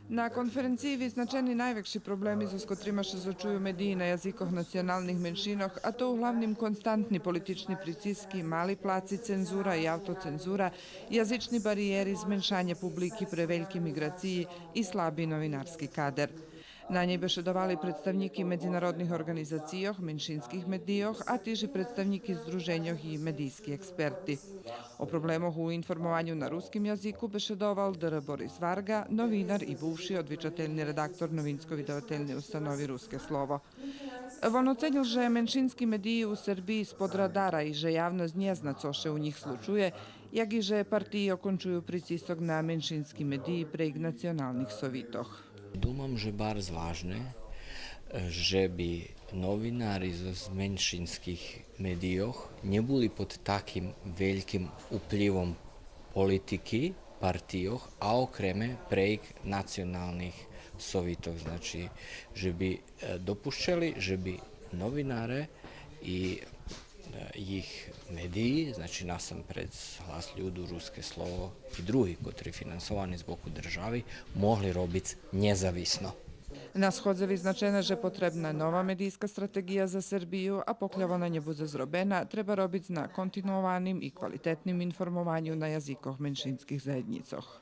Na konferenciji vyznačeni najvekši problemi z kotrima še začuju mediji na jazikoh nacionalnih menšinoh, a to uglavnim konstantni politični pritiski, mali placi cenzura i autocenzura, jazični barijeri, zmenšanje publiki, preveljki migraciji i slabi novinarski kader. Na njej bešedovali predstavniki međunarodnih organizacijoh, menšinskih medijoh, a tiži predstavniki združenjoh i medijski eksperti. O problemoh u informovanju na ruskim jaziku bešedoval dr. Boris Varga, novinar i buvši odvičateljni redaktor novinsko-vidovateljne ustanovi Ruske slovo. On ocenil, že menšinski mediji u Srbiji spod radara i že javnost nie zna, co še u njih slučuje, jak i že partiji okončuju pricisok na menšinski mediji prek nacionalnih sovitoh. Думам, že bardzo ważne, żeby novinari z menšinskih medijoh nie boli pod takim velikim vplivom politiki, partijoh, a okreme prek nacionalnih sovitov. Znači, že bi dopuščali, že bi novinare i jih mediji, znači nasamprед Hlas ljudu, Ruske slovo i drugi, kotri finansovani z boku državi, mogli robiti njezavisno. Na schodze vyznačena, že potrebna nova medijska strategija za Srbiju, a pokljaво na nje bude zrobena, treba robiť na kontinuovanim i kvalitetnim informovanju na jazikoh menšinskih zajednicoh.